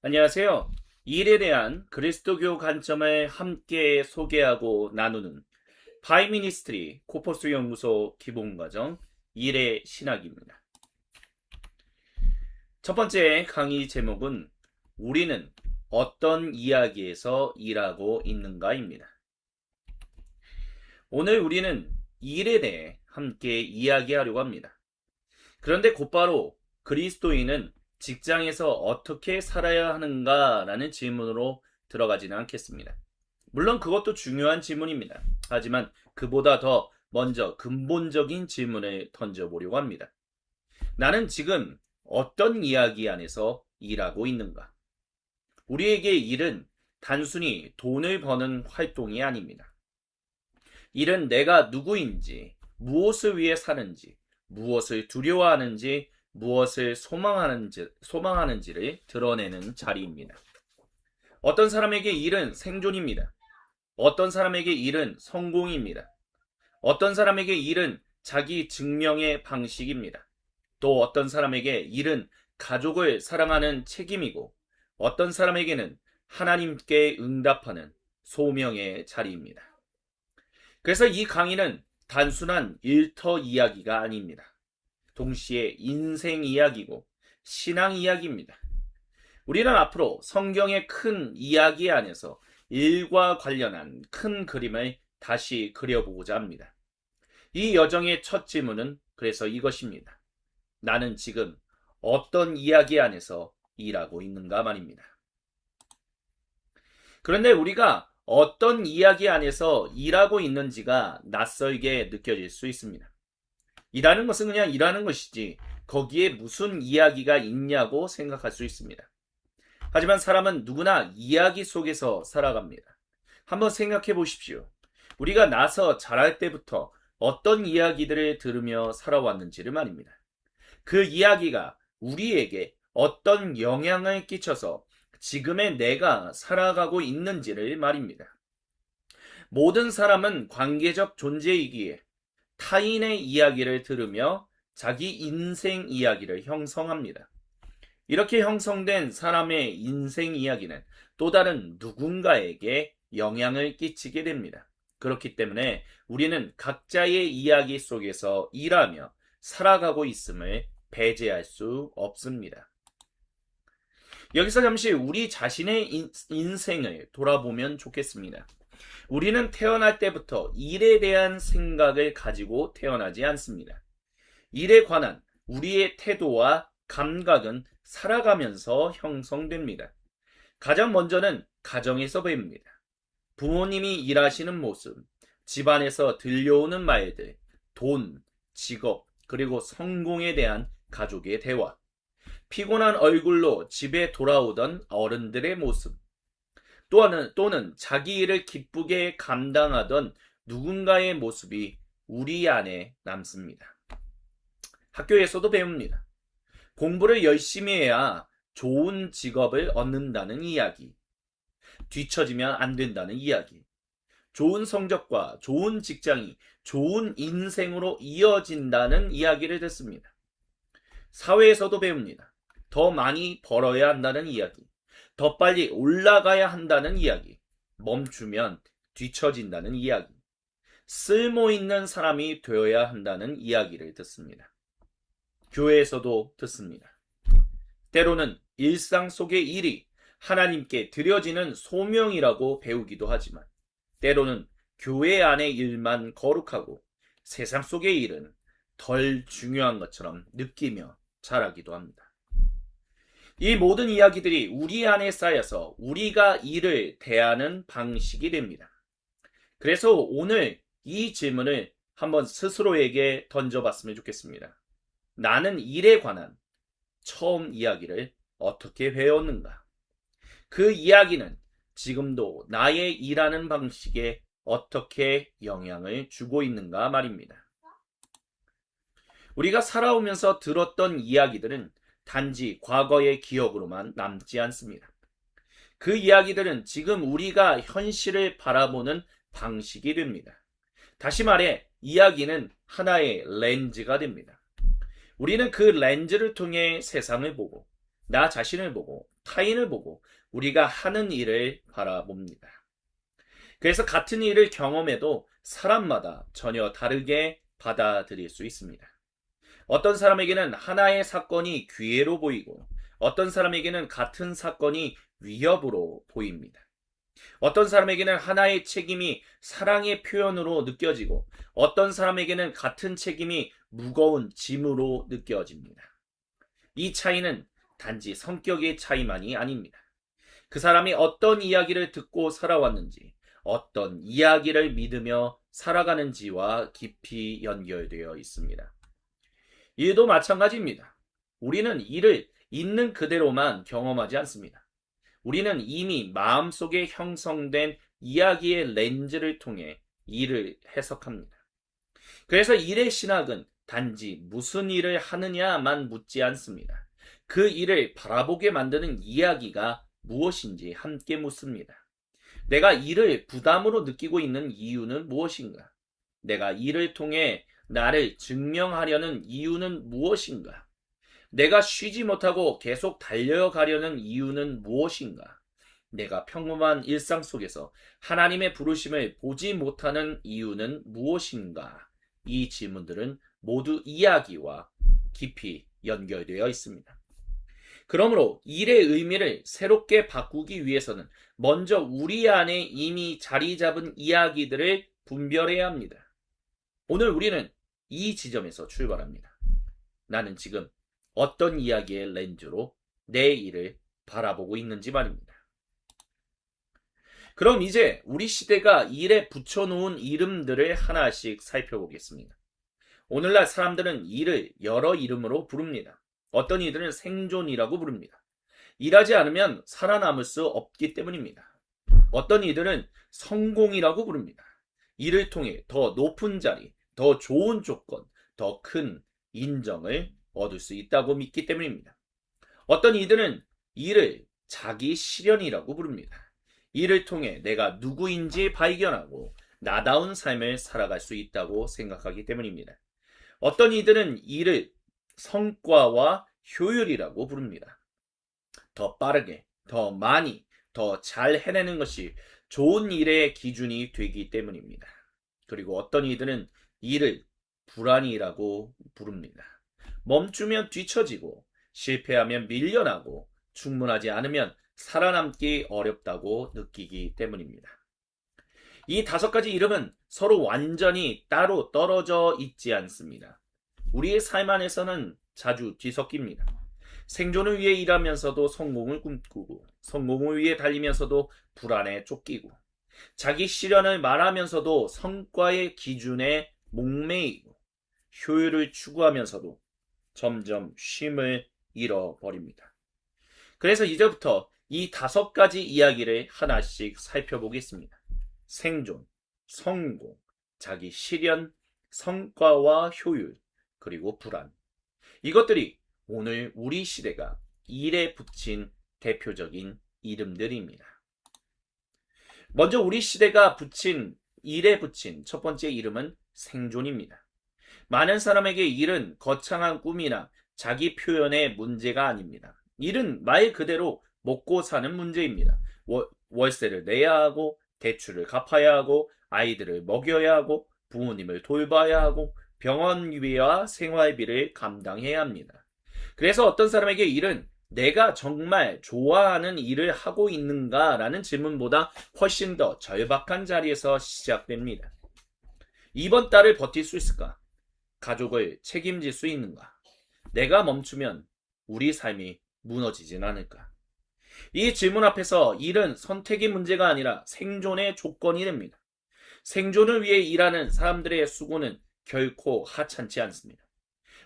안녕하세요. 일에 대한 그리스도교 관점을 함께 소개하고 나누는 바이미니스트리 코퍼스 연구소 기본과정 일의 신학입니다. 첫 번째 강의 제목은 우리는 어떤 이야기에서 일하고 있는가입니다. 오늘 우리는 일에 대해 함께 이야기하려고 합니다. 그런데 곧바로 그리스도인은 직장에서 어떻게 살아야 하는가라는 질문으로 들어가지는 않겠습니다. 물론 그것도 중요한 질문입니다. 하지만 그보다 더 먼저 근본적인 질문을 던져보려고 합니다. 나는 지금 어떤 이야기 안에서 일하고 있는가? 우리에게 일은 단순히 돈을 버는 활동이 아닙니다. 일은 내가 누구인지, 무엇을 위해 사는지, 무엇을 두려워하는지, 무엇을 소망하는지를 드러내는 자리입니다. 어떤 사람에게 일은 생존입니다. 어떤 사람에게 일은 성공입니다. 어떤 사람에게 일은 자기 증명의 방식입니다. 또 어떤 사람에게 일은 가족을 사랑하는 책임이고, 어떤 사람에게는 하나님께 응답하는 소명의 자리입니다. 그래서 이 강의는 단순한 일터 이야기가 아닙니다. 동시에 인생 이야기고 신앙 이야기입니다. 우리는 앞으로 성경의 큰 이야기 안에서 일과 관련한 큰 그림을 다시 그려보고자 합니다. 이 여정의 첫 질문은 그래서 이것입니다. 나는 지금 어떤 이야기 안에서 일하고 있는가 말입니다. 그런데 우리가 어떤 이야기 안에서 일하고 있는지가 낯설게 느껴질 수 있습니다. 일하는 것은 그냥 일하는 것이지 거기에 무슨 이야기가 있냐고 생각할 수 있습니다. 하지만 사람은 누구나 이야기 속에서 살아갑니다. 한번 생각해 보십시오. 우리가 나서 자랄 때부터 어떤 이야기들을 들으며 살아왔는지를 말입니다. 그 이야기가 우리에게 어떤 영향을 끼쳐서 지금의 내가 살아가고 있는지를 말입니다. 모든 사람은 관계적 존재이기에 타인의 이야기를 들으며 자기 인생 이야기를 형성합니다. 이렇게 형성된 사람의 인생 이야기는 또 다른 누군가에게 영향을 끼치게 됩니다. 그렇기 때문에 우리는 각자의 이야기 속에서 일하며 살아가고 있음을 배제할 수 없습니다. 여기서 잠시 우리 자신의 인생을 돌아보면 좋겠습니다. 우리는 태어날 때부터 일에 대한 생각을 가지고 태어나지 않습니다. 일에 관한 우리의 태도와 감각은 살아가면서 형성됩니다. 가장 먼저는 가정에서 배웁니다. 부모님이 일하시는 모습, 집안에서 들려오는 말들, 돈, 직업, 그리고 성공에 대한 가족의 대화, 피곤한 얼굴로 집에 돌아오던 어른들의 모습, 또는 자기 일을 기쁘게 감당하던 누군가의 모습이 우리 안에 남습니다. 학교에서도 배웁니다. 공부를 열심히 해야 좋은 직업을 얻는다는 이야기, 뒤처지면 안 된다는 이야기, 좋은 성적과 좋은 직장이 좋은 인생으로 이어진다는 이야기를 듣습니다. 사회에서도 배웁니다. 더 많이 벌어야 한다는 이야기, 더 빨리 올라가야 한다는 이야기, 멈추면 뒤처진다는 이야기, 쓸모 있는 사람이 되어야 한다는 이야기를 듣습니다. 교회에서도 듣습니다. 때로는 일상 속의 일이 하나님께 드려지는 소명이라고 배우기도 하지만 때로는 교회 안의 일만 거룩하고 세상 속의 일은 덜 중요한 것처럼 느끼며 자라기도 합니다. 이 모든 이야기들이 우리 안에 쌓여서 우리가 일을 대하는 방식이 됩니다. 그래서 오늘 이 질문을 한번 스스로에게 던져봤으면 좋겠습니다. 나는 일에 관한 처음 이야기를 어떻게 배웠는가? 그 이야기는 지금도 나의 일하는 방식에 어떻게 영향을 주고 있는가 말입니다. 우리가 살아오면서 들었던 이야기들은 단지 과거의 기억으로만 남지 않습니다. 그 이야기들은 지금 우리가 현실을 바라보는 방식이 됩니다. 다시 말해, 이야기는 하나의 렌즈가 됩니다. 우리는 그 렌즈를 통해 세상을 보고, 나 자신을 보고, 타인을 보고 우리가 하는 일을 바라봅니다. 그래서 같은 일을 경험해도 사람마다 전혀 다르게 받아들일 수 있습니다. 어떤 사람에게는 하나의 사건이 기회로 보이고 어떤 사람에게는 같은 사건이 위협으로 보입니다. 어떤 사람에게는 하나의 책임이 사랑의 표현으로 느껴지고 어떤 사람에게는 같은 책임이 무거운 짐으로 느껴집니다. 이 차이는 단지 성격의 차이만이 아닙니다. 그 사람이 어떤 이야기를 듣고 살아왔는지, 어떤 이야기를 믿으며 살아가는지와 깊이 연결되어 있습니다. 일도 마찬가지입니다. 우리는 이를 있는 그대로만 경험하지 않습니다. 우리는 이미 마음속에 형성된 이야기의 렌즈를 통해 일을 해석합니다. 그래서 일의 신학은 단지 무슨 일을 하느냐만 묻지 않습니다. 그 일을 바라보게 만드는 이야기가 무엇인지 함께 묻습니다. 내가 이를 부담으로 느끼고 있는 이유는 무엇인가? 내가 이를 통해 나를 증명하려는 이유는 무엇인가? 내가 쉬지 못하고 계속 달려가려는 이유는 무엇인가? 내가 평범한 일상 속에서 하나님의 부르심을 보지 못하는 이유는 무엇인가? 이 질문들은 모두 이야기와 깊이 연결되어 있습니다. 그러므로 일의 의미를 새롭게 바꾸기 위해서는 먼저 우리 안에 이미 자리 잡은 이야기들을 분별해야 합니다. 오늘 우리는 이 지점에서 출발합니다. 나는 지금 어떤 이야기의 렌즈로 내 일을 바라보고 있는지 말입니다. 그럼 이제 우리 시대가 일에 붙여놓은 이름들을 하나씩 살펴보겠습니다. 오늘날 사람들은 일을 여러 이름으로 부릅니다. 어떤 이들은 생존이라고 부릅니다. 일하지 않으면 살아남을 수 없기 때문입니다. 어떤 이들은 성공이라고 부릅니다. 일을 통해 더 높은 자리, 더 좋은 조건, 더 큰 인정을 얻을 수 있다고 믿기 때문입니다. 어떤 이들은 일을 자기 실현이라고 부릅니다. 일을 통해 내가 누구인지 발견하고 나다운 삶을 살아갈 수 있다고 생각하기 때문입니다. 어떤 이들은 일을 성과와 효율이라고 부릅니다. 더 빠르게, 더 많이, 더 잘 해내는 것이 좋은 일의 기준이 되기 때문입니다. 그리고 어떤 이들은 일을 불안이라고 부릅니다. 멈추면 뒤처지고 실패하면 밀려나고 충분하지 않으면 살아남기 어렵다고 느끼기 때문입니다. 이 5가지 이름은 서로 완전히 따로 떨어져 있지 않습니다. 우리의 삶 안에서는 자주 뒤섞입니다. 생존을 위해 일하면서도 성공을 꿈꾸고 성공을 위해 달리면서도 불안에 쫓기고 자기 실현을 말하면서도 성과의 기준에 목매이고 효율을 추구하면서도 점점 쉼을 잃어버립니다. 그래서 이제부터 이 5가지 이야기를 하나씩 살펴보겠습니다. 생존, 성공, 자기 실현, 성과와 효율, 그리고 불안. 이것들이 오늘 우리 시대가 일에 붙인 대표적인 이름들입니다. 먼저 우리 시대가 일에 붙인 첫 번째 이름은 생존입니다. 많은 사람에게 일은 거창한 꿈이나 자기 표현의 문제가 아닙니다. 일은 말 그대로 먹고 사는 문제입니다. 월세를 내야 하고 대출을 갚아야 하고 아이들을 먹여야 하고 부모님을 돌봐야 하고 병원비와 생활비를 감당해야 합니다. 그래서 어떤 사람에게 일은 내가 정말 좋아하는 일을 하고 있는가라는 질문보다 훨씬 더 절박한 자리에서 시작됩니다. 이번 달을 버틸 수 있을까? 가족을 책임질 수 있는가? 내가 멈추면 우리 삶이 무너지진 않을까? 이 질문 앞에서 일은 선택의 문제가 아니라 생존의 조건이 됩니다. 생존을 위해 일하는 사람들의 수고는 결코 하찮지 않습니다.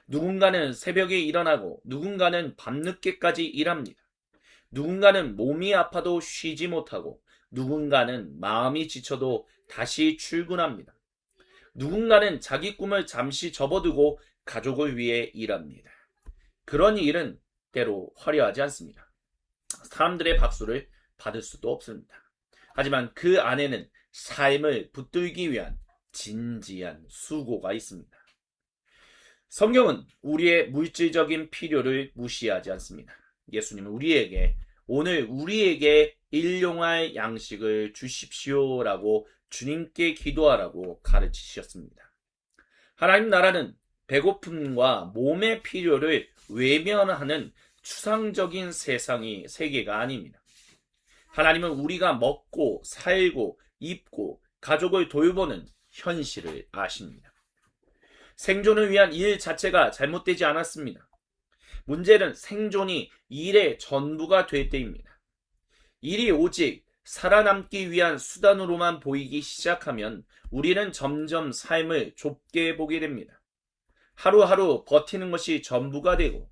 누군가는 새벽에 일어나고 누군가는 밤늦게까지 일합니다. 누군가는 몸이 아파도 쉬지 못하고 누군가는 마음이 지쳐도 다시 출근합니다. 누군가는 자기 꿈을 잠시 접어두고 가족을 위해 일합니다. 그런 일은 때로 화려하지 않습니다. 사람들의 박수를 받을 수도 없습니다. 하지만 그 안에는 삶을 붙들기 위한 진지한 수고가 있습니다. 성경은 우리의 물질적인 필요를 무시하지 않습니다. 예수님은 우리에게 오늘 우리에게 일용할 양식을 주십시오라고 주님께 기도하라고 가르치셨습니다. 하나님 나라는 배고픔과 몸의 필요를 외면하는 추상적인 세계가 아닙니다. 하나님은 우리가 먹고 살고 입고 가족을 돌보는 현실을 아십니다. 생존을 위한 일 자체가 잘못되지 않았습니다. 문제는 생존이 일의 전부가 될 때입니다. 일이 오직 살아남기 위한 수단으로만 보이기 시작하면 우리는 점점 삶을 좁게 보게 됩니다. 하루하루 버티는 것이 전부가 되고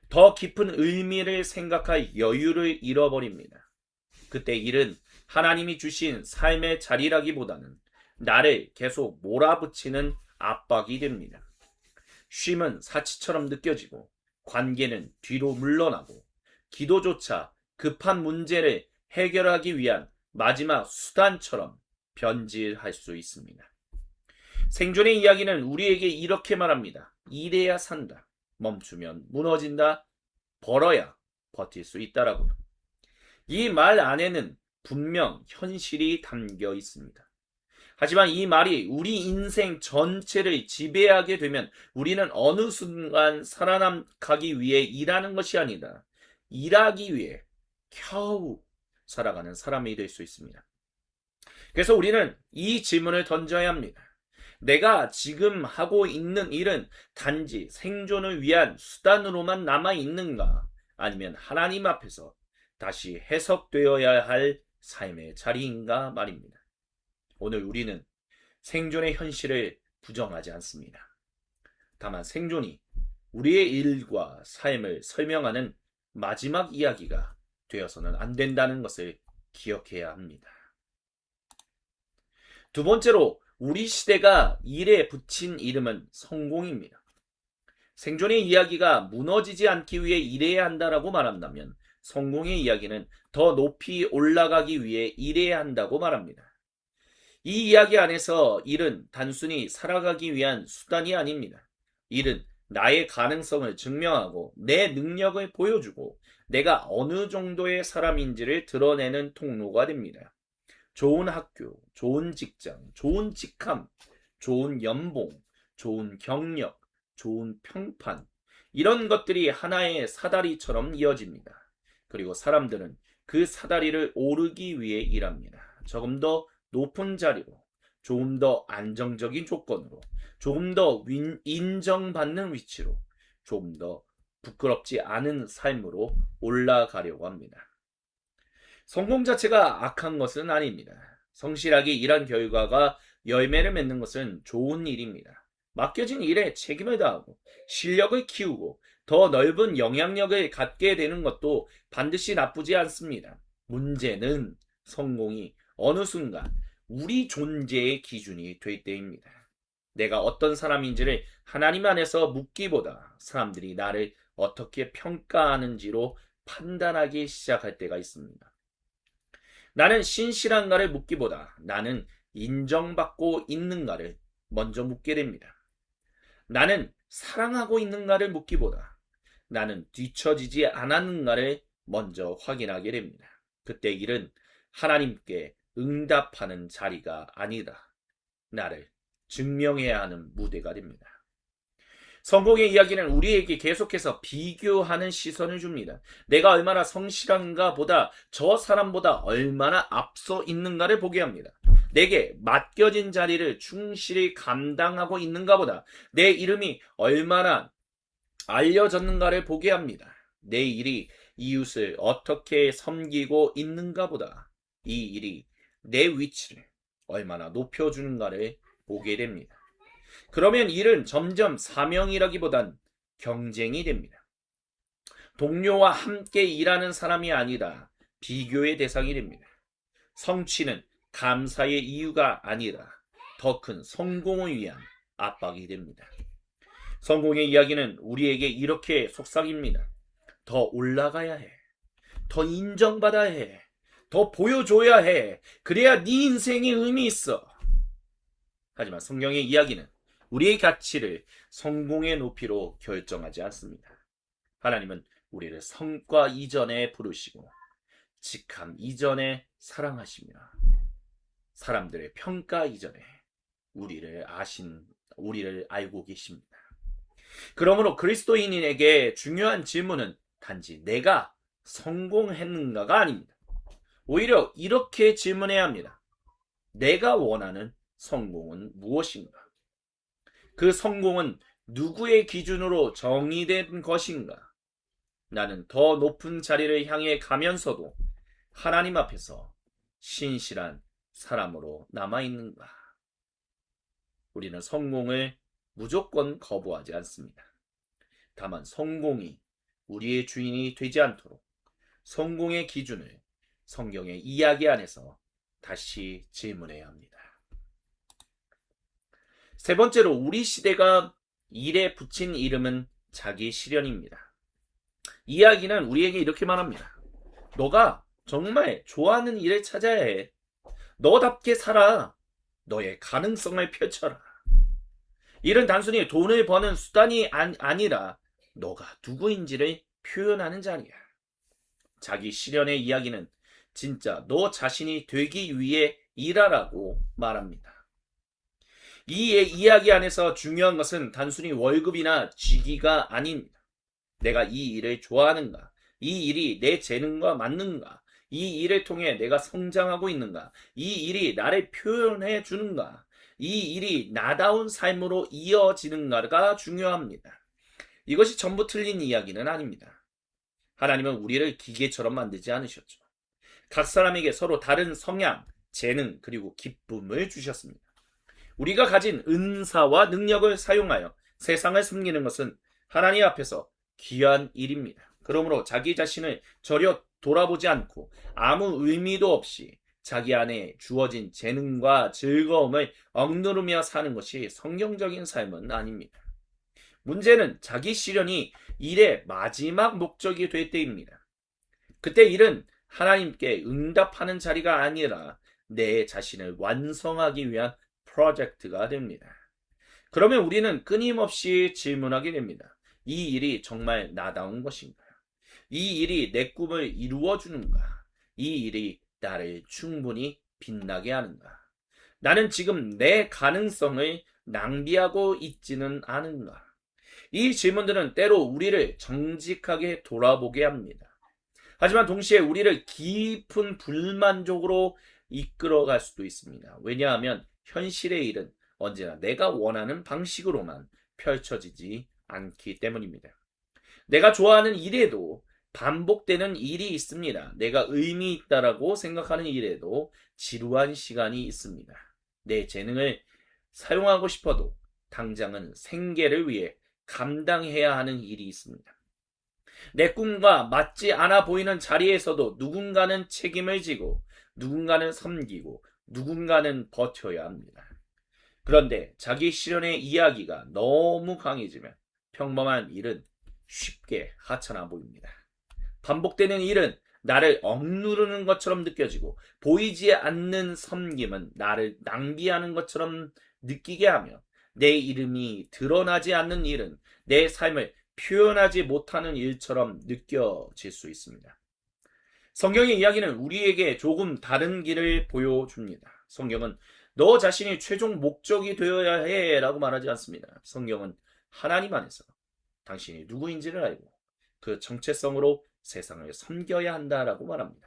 더 깊은 의미를 생각할 여유를 잃어버립니다. 그때 일은 하나님이 주신 삶의 자리라기보다는 나를 계속 몰아붙이는 압박이 됩니다. 쉼은 사치처럼 느껴지고 관계는 뒤로 물러나고 기도조차 급한 문제를 해결하기 위한 마지막 수단처럼 변질할 수 있습니다. 생존의 이야기는 우리에게 이렇게 말합니다. 일해야 산다. 멈추면 무너진다. 벌어야 버틸 수 있다라고요. 이 말 안에는 분명 현실이 담겨 있습니다. 하지만 이 말이 우리 인생 전체를 지배하게 되면 우리는 어느 순간 살아남기 위해 일하는 것이 아니라 일하기 위해 겨우 살아가는 사람이 될 수 있습니다. 그래서 우리는 이 질문을 던져야 합니다. 내가 지금 하고 있는 일은 단지 생존을 위한 수단으로만 남아있는가? 아니면 하나님 앞에서 다시 해석되어야 할 삶의 자리인가 말입니다. 오늘 우리는 생존의 현실을 부정하지 않습니다. 다만 생존이 우리의 일과 삶을 설명하는 마지막 이야기가 되어서는 안 된다는 것을 기억해야 합니다. 두 번째로 우리 시대가 일에 붙인 이름은 성공입니다. 생존의 이야기가 무너지지 않기 위해 일해야 한다라고 말한다면 성공의 이야기는 더 높이 올라가기 위해 일해야 한다고 말합니다. 이 이야기 안에서 일은 단순히 살아가기 위한 수단이 아닙니다. 일은 나의 가능성을 증명하고 내 능력을 보여주고 내가 어느 정도의 사람인지를 드러내는 통로가 됩니다. 좋은 학교, 좋은 직장, 좋은 직함, 좋은 연봉, 좋은 경력, 좋은 평판, 이런 것들이 하나의 사다리처럼 이어집니다. 그리고 사람들은 그 사다리를 오르기 위해 일합니다. 조금 더 높은 자리로, 조금 더 안정적인 조건으로, 조금 더 인정받는 위치로, 조금 더 부끄럽지 않은 삶으로 올라가려고 합니다. 성공 자체가 악한 것은 아닙니다. 성실하게 일한 결과가 열매를 맺는 것은 좋은 일입니다. 맡겨진 일에 책임을 다하고 실력을 키우고 더 넓은 영향력을 갖게 되는 것도 반드시 나쁘지 않습니다. 문제는 성공이 어느 순간 우리 존재의 기준이 될 때입니다. 내가 어떤 사람인지를 하나님 안에서 묻기보다 사람들이 나를 어떻게 평가하는지로 판단하기 시작할 때가 있습니다. 나는 신실한가를 묻기보다 나는 인정받고 있는가를 먼저 묻게 됩니다. 나는 사랑하고 있는가를 묻기보다 나는 뒤처지지 않았는가를 먼저 확인하게 됩니다. 그때 일은 하나님께 응답하는 자리가 아니다. 나를 증명해야 하는 무대가 됩니다. 성공의 이야기는 우리에게 계속해서 비교하는 시선을 줍니다. 내가 얼마나 성실한가 보다 저 사람보다 얼마나 앞서 있는가를 보게 합니다. 내게 맡겨진 자리를 충실히 감당하고 있는가 보다 내 이름이 얼마나 알려졌는가를 보게 합니다. 내 일이 이웃을 어떻게 섬기고 있는가 보다 이 일이 내 위치를 얼마나 높여주는가를 보게 됩니다. 그러면 일은 점점 사명이라기보단 경쟁이 됩니다. 동료와 함께 일하는 사람이 아니라 비교의 대상이 됩니다. 성취는 감사의 이유가 아니라 더 큰 성공을 위한 압박이 됩니다. 성공의 이야기는 우리에게 이렇게 속삭입니다. 더 올라가야 해. 더 인정받아야 해. 더 보여줘야 해. 그래야 네 인생에 의미 있어. 하지만 성경의 이야기는 우리의 가치를 성공의 높이로 결정하지 않습니다. 하나님은 우리를 성과 이전에 부르시고 직함 이전에 사랑하시며 사람들의 평가 이전에 우리를 알고 계십니다. 그러므로 그리스도인에게 중요한 질문은 단지 내가 성공했는가가 아닙니다. 오히려 이렇게 질문해야 합니다. 내가 원하는 성공은 무엇인가? 그 성공은 누구의 기준으로 정의된 것인가? 나는 더 높은 자리를 향해 가면서도 하나님 앞에서 신실한 사람으로 남아있는가? 우리는 성공을 무조건 거부하지 않습니다. 다만 성공이 우리의 주인이 되지 않도록 성공의 기준을 성경의 이야기 안에서 다시 질문해야 합니다. 세 번째로 우리 시대가 일에 붙인 이름은 자기 실현입니다. 이야기는 우리에게 이렇게 말합니다. 너가 정말 좋아하는 일을 찾아야 해. 너답게 살아. 너의 가능성을 펼쳐라. 일은 단순히 돈을 버는 수단이 아니라 너가 누구인지를 표현하는 자리야. 자기 실현의 이야기는 진짜 너 자신이 되기 위해 일하라고 말합니다. 이 이야기 안에서 중요한 것은 단순히 월급이나 직위가 아닙니다. 내가 이 일을 좋아하는가? 이 일이 내 재능과 맞는가? 이 일을 통해 내가 성장하고 있는가? 이 일이 나를 표현해 주는가? 이 일이 나다운 삶으로 이어지는가가 중요합니다. 이것이 전부 틀린 이야기는 아닙니다. 하나님은 우리를 기계처럼 만들지 않으셨죠. 각 사람에게 서로 다른 성향, 재능, 그리고 기쁨을 주셨습니다. 우리가 가진 은사와 능력을 사용하여 세상을 섬기는 것은 하나님 앞에서 귀한 일입니다. 그러므로 자기 자신을 저려 돌아보지 않고 아무 의미도 없이 자기 안에 주어진 재능과 즐거움을 억누르며 사는 것이 성경적인 삶은 아닙니다. 문제는 자기 실현이 일의 마지막 목적이 될 때입니다. 그때 일은 하나님께 응답하는 자리가 아니라 내 자신을 완성하기 위한 프로젝트가 됩니다. 그러면 우리는 끊임없이 질문하게 됩니다. 이 일이 정말 나다운 것인가? 이 일이 내 꿈을 이루어주는가? 이 일이 나를 충분히 빛나게 하는가? 나는 지금 내 가능성을 낭비하고 있지는 않은가? 이 질문들은 때로 우리를 정직하게 돌아보게 합니다. 하지만 동시에 우리를 깊은 불만족으로 이끌어갈 수도 있습니다. 왜냐하면 현실의 일은 언제나 내가 원하는 방식으로만 펼쳐지지 않기 때문입니다. 내가 좋아하는 일에도 반복되는 일이 있습니다. 내가 의미 있다라고 생각하는 일에도 지루한 시간이 있습니다. 내 재능을 사용하고 싶어도 당장은 생계를 위해 감당해야 하는 일이 있습니다. 내 꿈과 맞지 않아 보이는 자리에서도 누군가는 책임을 지고 누군가는 섬기고 누군가는 버텨야 합니다. 그런데 자기 실현의 이야기가 너무 강해지면 평범한 일은 쉽게 하찮아 보입니다. 반복되는 일은 나를 억누르는 것처럼 느껴지고 보이지 않는 섬김은 나를 낭비하는 것처럼 느끼게 하며 내 이름이 드러나지 않는 일은 내 삶을 표현하지 못하는 일처럼 느껴질 수 있습니다. 성경의 이야기는 우리에게 조금 다른 길을 보여줍니다. 성경은 너 자신이 최종 목적이 되어야 해 라고 말하지 않습니다. 성경은 하나님 안에서 당신이 누구인지를 알고 그 정체성으로 세상을 섬겨야 한다라고 말합니다.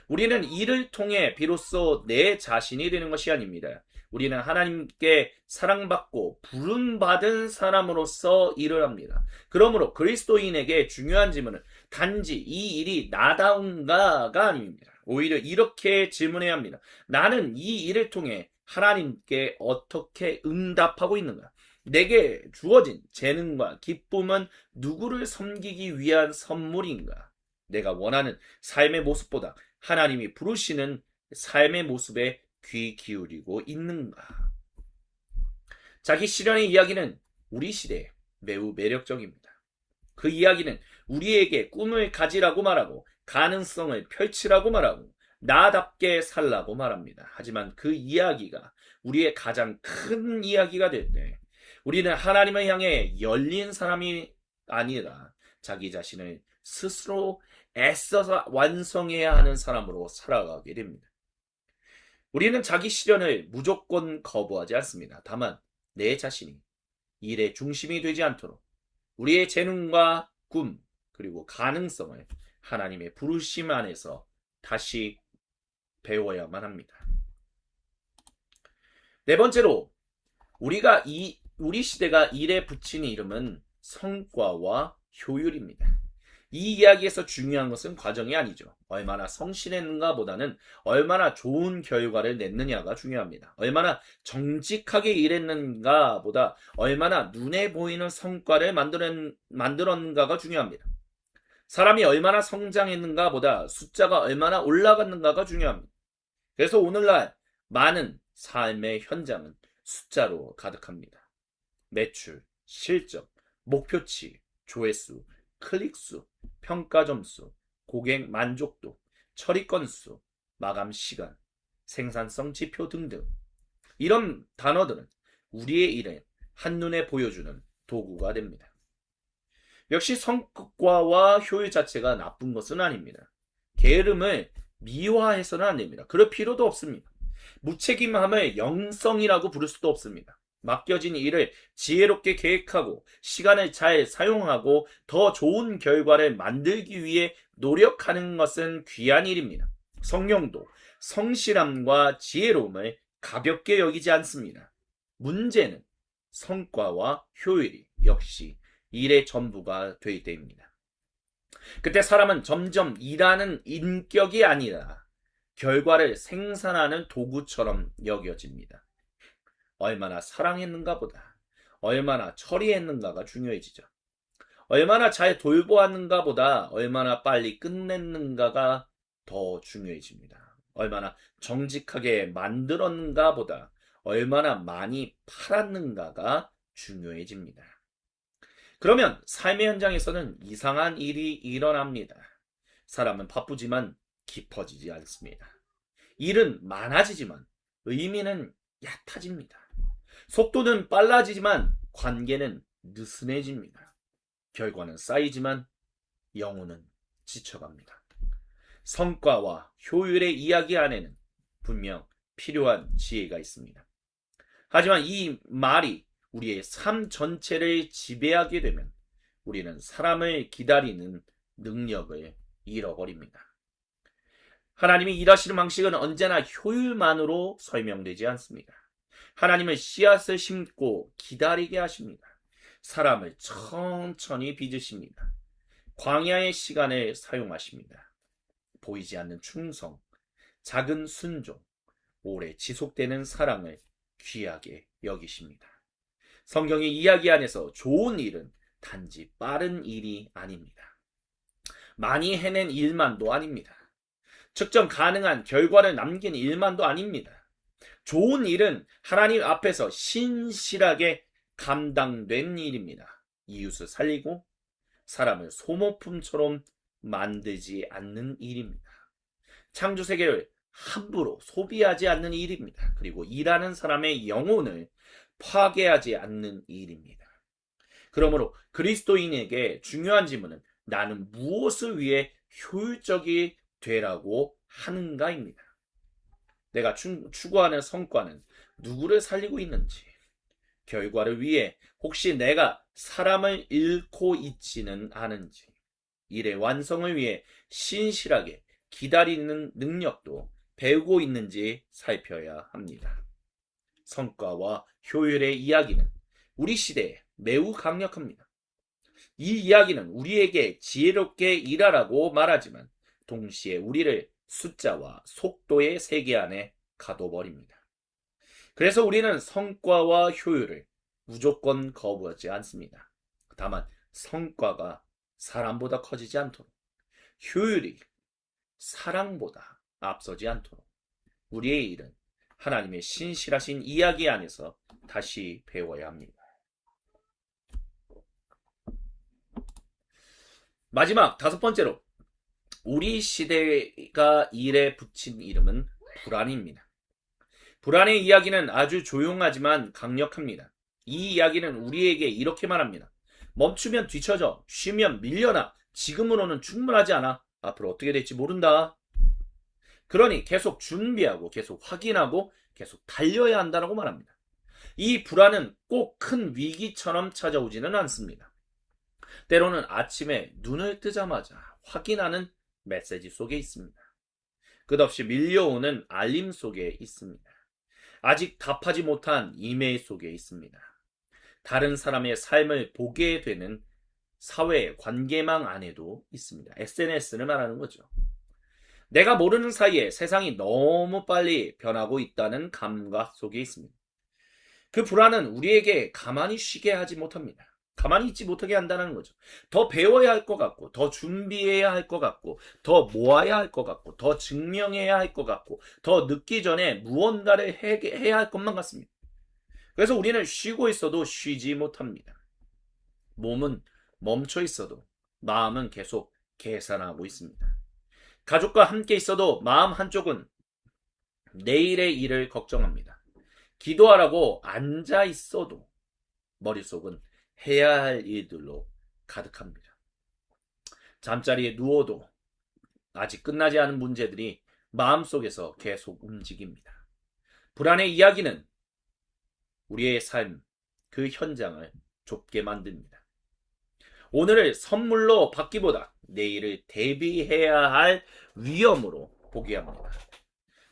우리는 이를 통해 비로소 내 자신이 되는 것이 아닙니다. 우리는 하나님께 사랑받고 부름받은 사람으로서 일을 합니다. 그러므로 그리스도인에게 중요한 질문은 단지 이 일이 나다운가가 아닙니다. 오히려 이렇게 질문해야 합니다. 나는 이 일을 통해 하나님께 어떻게 응답하고 있는가? 내게 주어진 재능과 기쁨은 누구를 섬기기 위한 선물인가? 내가 원하는 삶의 모습보다 하나님이 부르시는 삶의 모습에 귀 기울이고 있는가? 자기 실현의 이야기는 우리 시대에 매우 매력적입니다. 그 이야기는 우리에게 꿈을 가지라고 말하고 가능성을 펼치라고 말하고 나답게 살라고 말합니다. 하지만 그 이야기가 우리의 가장 큰 이야기가 될 때 우리는 하나님을 향해 열린 사람이 아니라 자기 자신을 스스로 애써서 완성해야 하는 사람으로 살아가게 됩니다. 우리는 자기 실현을 무조건 거부하지 않습니다. 다만 내 자신이 일의 중심이 되지 않도록 우리의 재능과 꿈 그리고 가능성을 하나님의 부르심 안에서 다시 배워야만 합니다. 네 번째로 우리 시대가 일에 붙인 이름은 성과와 효율입니다. 이 이야기에서 중요한 것은 과정이 아니죠. 얼마나 성실했는가 보다는 얼마나 좋은 결과를 냈느냐가 중요합니다. 얼마나 정직하게 일했는가 보다 얼마나 눈에 보이는 성과를 만들었는가가 중요합니다. 사람이 얼마나 성장했는가 보다 숫자가 얼마나 올라갔는가가 중요합니다. 그래서 오늘날 많은 삶의 현장은 숫자로 가득합니다. 매출, 실적, 목표치, 조회수, 클릭수, 평가 점수, 고객 만족도, 처리 건수, 마감 시간, 생산성 지표 등등. 이런 단어들은 우리의 일에 한눈에 보여주는 도구가 됩니다. 역시 성과와 효율 자체가 나쁜 것은 아닙니다. 게으름을 미화해서는 안 됩니다. 그럴 필요도 없습니다. 무책임함을 영성이라고 부를 수도 없습니다. 맡겨진 일을 지혜롭게 계획하고 시간을 잘 사용하고 더 좋은 결과를 만들기 위해 노력하는 것은 귀한 일입니다. 성령도 성실함과 지혜로움을 가볍게 여기지 않습니다. 문제는 성과와 효율이 역시 일의 전부가 될 때입니다. 그때 사람은 점점 일하는 인격이 아니라 결과를 생산하는 도구처럼 여겨집니다. 얼마나 사랑했는가 보다 얼마나 처리했는가가 중요해지죠. 얼마나 잘 돌보았는가 보다 얼마나 빨리 끝냈는가가 더 중요해집니다. 얼마나 정직하게 만들었는가 보다 얼마나 많이 팔았는가가 중요해집니다. 그러면 삶의 현장에서는 이상한 일이 일어납니다. 사람은 바쁘지만 깊어지지 않습니다. 일은 많아지지만 의미는 얕아집니다. 속도는 빨라지지만 관계는 느슨해집니다. 결과는 쌓이지만 영혼은 지쳐갑니다. 성과와 효율의 이야기 안에는 분명 필요한 지혜가 있습니다. 하지만 이 말이 우리의 삶 전체를 지배하게 되면 우리는 사람을 기다리는 능력을 잃어버립니다. 하나님이 일하시는 방식은 언제나 효율만으로 설명되지 않습니다. 하나님은 씨앗을 심고 기다리게 하십니다. 사람을 천천히 빚으십니다. 광야의 시간을 사용하십니다. 보이지 않는 충성, 작은 순종, 오래 지속되는 사랑을 귀하게 여기십니다. 성경의 이야기 안에서 좋은 일은 단지 빠른 일이 아닙니다. 많이 해낸 일만도 아닙니다. 측정 가능한 결과를 남긴 일만도 아닙니다. 좋은 일은 하나님 앞에서 신실하게 감당된 일입니다. 이웃을 살리고 사람을 소모품처럼 만들지 않는 일입니다. 창조 세계를 함부로 소비하지 않는 일입니다. 그리고 일하는 사람의 영혼을 파괴하지 않는 일입니다. 그러므로 그리스도인에게 중요한 질문은 나는 무엇을 위해 효율적이 되라고 하는가입니다. 내가 추구하는 성과는 누구를 살리고 있는지, 결과를 위해 혹시 내가 사람을 잃고 있지는 않은지, 일의 완성을 위해 신실하게 기다리는 능력도 배우고 있는지 살펴야 합니다. 성과와 효율의 이야기는 우리 시대에 매우 강력합니다. 이 이야기는 우리에게 지혜롭게 일하라고 말하지만 동시에 우리를 숫자와 속도의 세계 안에 가둬버립니다. 그래서 우리는 성과와 효율을 무조건 거부하지 않습니다. 다만 성과가 사람보다 커지지 않도록, 효율이 사랑보다 앞서지 않도록 우리의 일은 하나님의 신실하신 이야기 안에서 다시 배워야 합니다. 마지막 다섯 번째로 우리 시대가 일에 붙인 이름은 불안입니다. 불안의 이야기는 아주 조용하지만 강력합니다. 이 이야기는 우리에게 이렇게 말합니다. 멈추면 뒤처져, 쉬면 밀려나, 지금으로는 충분하지 않아. 앞으로 어떻게 될지 모른다. 그러니 계속 준비하고 계속 확인하고 계속 달려야 한다고 말합니다. 이 불안은 꼭 큰 위기처럼 찾아오지는 않습니다. 때로는 아침에 눈을 뜨자마자 확인하는 메시지 속에 있습니다. 끝없이 밀려오는 알림 속에 있습니다. 아직 답하지 못한 이메일 속에 있습니다. 다른 사람의 삶을 보게 되는 사회 관계망 안에도 있습니다. SNS를 말하는 거죠. 내가 모르는 사이에 세상이 너무 빨리 변하고 있다는 감각 속에 있습니다. 그 불안은 우리에게 가만히 쉬게 하지 못합니다. 가만히 있지 못하게 한다는 거죠. 더 배워야 할 것 같고, 더 준비해야 할 것 같고, 더 모아야 할 것 같고, 더 증명해야 할 것 같고, 더 늦기 전에 무언가를 해야 할 것만 같습니다. 그래서 우리는 쉬고 있어도 쉬지 못합니다. 몸은 멈춰 있어도 마음은 계속 계산하고 있습니다. 가족과 함께 있어도 마음 한쪽은 내일의 일을 걱정합니다. 기도하라고 앉아 있어도 머릿속은 해야 할 일들로 가득합니다. 잠자리에 누워도 아직 끝나지 않은 문제들이 마음속에서 계속 움직입니다. 불안의 이야기는 우리의 삶, 그 현장을 좁게 만듭니다. 오늘을 선물로 받기보다 내일을 대비해야 할 위험으로 보게 합니다.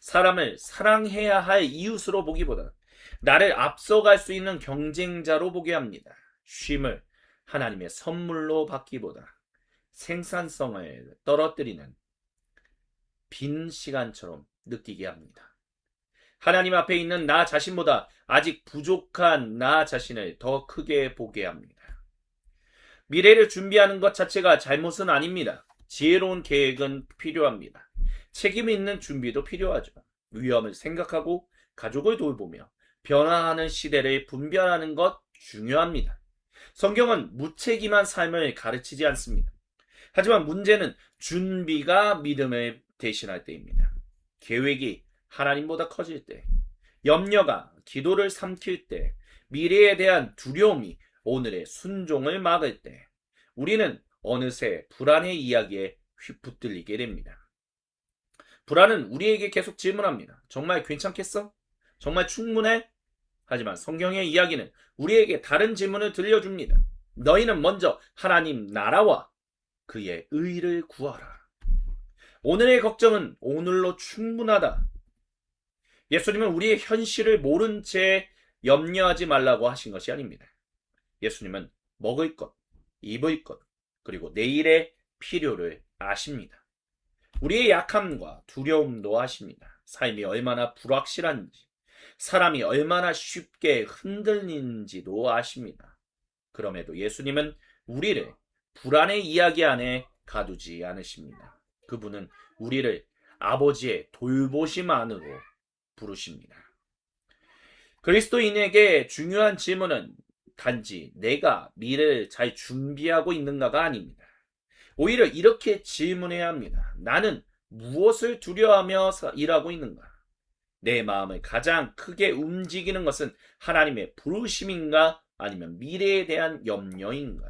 사람을 사랑해야 할 이웃으로 보기보다 나를 앞서갈 수 있는 경쟁자로 보게 합니다. 쉼을 하나님의 선물로 받기보다 생산성을 떨어뜨리는 빈 시간처럼 느끼게 합니다. 하나님 앞에 있는 나 자신보다 아직 부족한 나 자신을 더 크게 보게 합니다. 미래를 준비하는 것 자체가 잘못은 아닙니다. 지혜로운 계획은 필요합니다. 책임 있는 준비도 필요하죠. 위험을 생각하고 가족을 돌보며 변화하는 시대를 분별하는 것 중요합니다. 성경은 무책임한 삶을 가르치지 않습니다. 하지만 문제는 준비가 믿음을 대신할 때입니다. 계획이 하나님보다 커질 때, 염려가 기도를 삼킬 때, 미래에 대한 두려움이 오늘의 순종을 막을 때, 우리는 어느새 불안의 이야기에 휩붙들리게 됩니다. 불안은 우리에게 계속 질문합니다. 정말 괜찮겠어? 정말 충분해? 하지만 성경의 이야기는 우리에게 다른 질문을 들려줍니다. 너희는 먼저 하나님 나라와 그의 의를 구하라. 오늘의 걱정은 오늘로 충분하다. 예수님은 우리의 현실을 모른 채 염려하지 말라고 하신 것이 아닙니다. 예수님은 먹을 것, 입을 것, 그리고 내일의 필요를 아십니다. 우리의 약함과 두려움도 아십니다. 삶이 얼마나 불확실한지, 사람이 얼마나 쉽게 흔들리는지도 아십니다. 그럼에도 예수님은 우리를 불안의 이야기 안에 가두지 않으십니다. 그분은 우리를 아버지의 돌보심 안으로 부르십니다. 그리스도인에게 중요한 질문은 단지 내가 미래를 잘 준비하고 있는가가 아닙니다. 오히려 이렇게 질문해야 합니다. 나는 무엇을 두려워하며 일하고 있는가? 내 마음을 가장 크게 움직이는 것은 하나님의 부르심인가 아니면 미래에 대한 염려인가?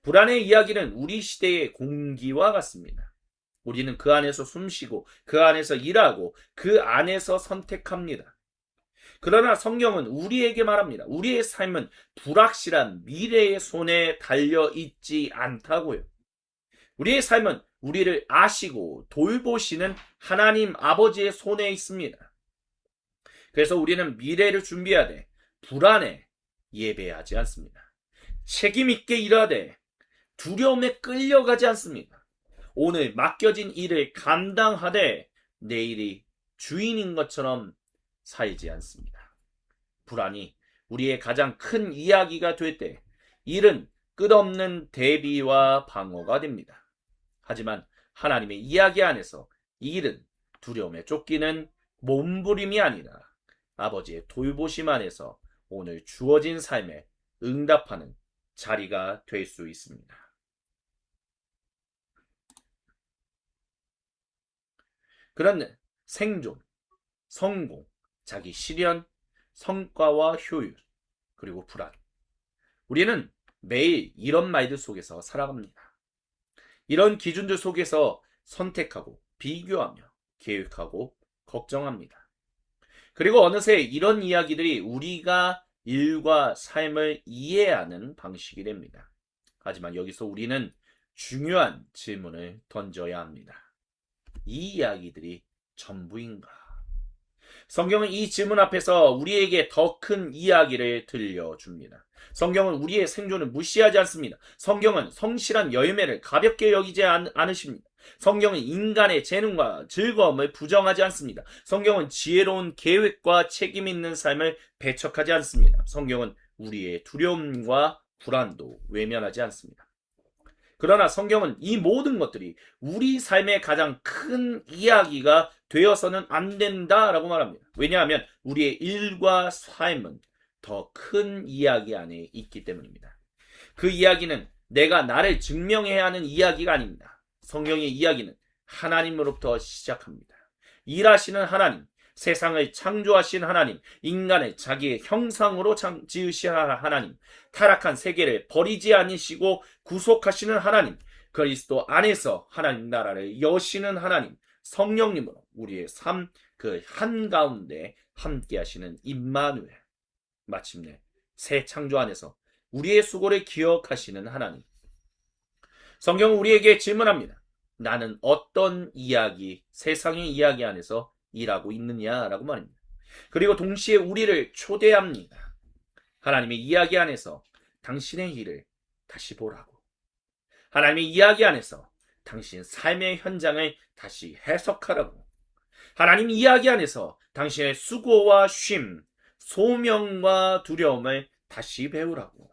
불안의 이야기는 우리 시대의 공기와 같습니다. 우리는 그 안에서 숨쉬고 그 안에서 일하고 그 안에서 선택합니다. 그러나 성경은 우리에게 말합니다. 우리의 삶은 불확실한 미래의 손에 달려 있지 않다고요. 우리의 삶은 우리를 아시고 돌보시는 하나님 아버지의 손에 있습니다. 그래서 우리는 미래를 준비하되 불안에 예배하지 않습니다. 책임 있게 일하되 두려움에 끌려가지 않습니다. 오늘 맡겨진 일을 감당하되 내일이 주인인 것처럼 살지 않습니다. 불안이 우리의 가장 큰 이야기가 될 때 일은 끝없는 대비와 방어가 됩니다. 하지만 하나님의 이야기 안에서 이 일은 두려움에 쫓기는 몸부림이 아니라 아버지의 돌보심 안에서 오늘 주어진 삶에 응답하는 자리가 될 수 있습니다. 그런 생존, 성공, 자기 실현, 성과와 효율, 그리고 불안. 우리는 매일 이런 말들 속에서 살아갑니다. 이런 기준들 속에서 선택하고 비교하며 계획하고 걱정합니다. 그리고 어느새 이런 이야기들이 우리가 일과 삶을 이해하는 방식이 됩니다. 하지만 여기서 우리는 중요한 질문을 던져야 합니다. 이 이야기들이 전부인가? 성경은 이 질문 앞에서 우리에게 더 큰 이야기를 들려줍니다. 성경은 우리의 생존을 무시하지 않습니다. 성경은 성실한 열매를 가볍게 여기지 않으십니다. 성경은 인간의 재능과 즐거움을 부정하지 않습니다. 성경은 지혜로운 계획과 책임 있는 삶을 배척하지 않습니다. 성경은 우리의 두려움과 불안도 외면하지 않습니다. 그러나 성경은 이 모든 것들이 우리 삶의 가장 큰 이야기가 되어서는 안 된다라고 말합니다. 왜냐하면 우리의 일과 삶은 더 큰 이야기 안에 있기 때문입니다. 그 이야기는 내가 나를 증명해야 하는 이야기가 아닙니다. 성경의 이야기는 하나님으로부터 시작합니다. 일하시는 하나님, 세상을 창조하신 하나님, 인간을 자기의 형상으로 지으신 하나님, 타락한 세계를 버리지 않으시고 구속하시는 하나님, 그리스도 안에서 하나님 나라를 여시는 하나님, 성령님으로 우리의 삶 그 한가운데 함께 하시는 임마누엘, 마침내 새 창조 안에서 우리의 수고를 기억하시는 하나님. 성경은 우리에게 질문합니다. 나는 어떤 이야기, 세상의 이야기 안에서 일하고 있느냐라고 말입니다. 그리고 동시에 우리를 초대합니다. 하나님의 이야기 안에서 당신의 일을 다시 보라고. 하나님의 이야기 안에서 당신 삶의 현장을 다시 해석하라고. 하나님 이야기 안에서 당신의 수고와 쉼, 소명과 두려움을 다시 배우라고.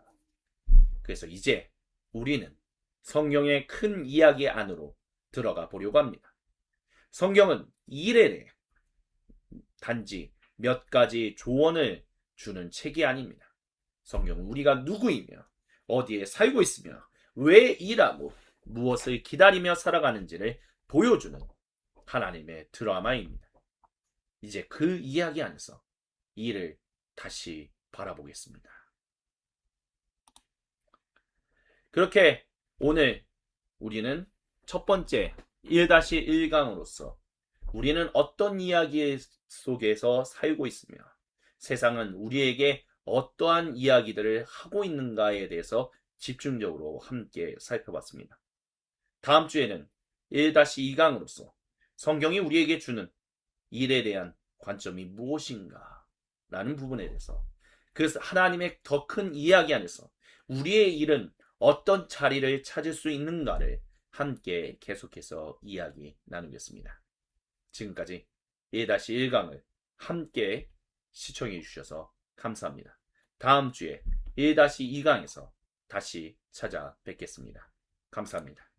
그래서 이제 우리는 성경의 큰 이야기 안으로 들어가 보려고 합니다. 성경은 일에 대해 단지 몇 가지 조언을 주는 책이 아닙니다. 성경은 우리가 누구이며 어디에 살고 있으며 왜 일하고 무엇을 기다리며 살아가는지를 보여주는 하나님의 드라마입니다. 이제 그 이야기 안에서 일을 다시 바라보겠습니다. 그렇게 오늘 우리는 첫 번째 1-1강으로서 우리는 어떤 이야기 속에서 살고 있으며 세상은 우리에게 어떠한 이야기들을 하고 있는가에 대해서 집중적으로 함께 살펴봤습니다. 다음 주에는 1-2강으로서 성경이 우리에게 주는 일에 대한 관점이 무엇인가 라는 부분에 대해서 그 하나님의 더 큰 이야기 안에서 우리의 일은 어떤 자리를 찾을 수 있는가를 함께 계속해서 이야기 나누겠습니다. 지금까지 1-1강을 함께 시청해 주셔서 감사합니다. 다음 주에 1-2강에서 다시 찾아뵙겠습니다. 감사합니다.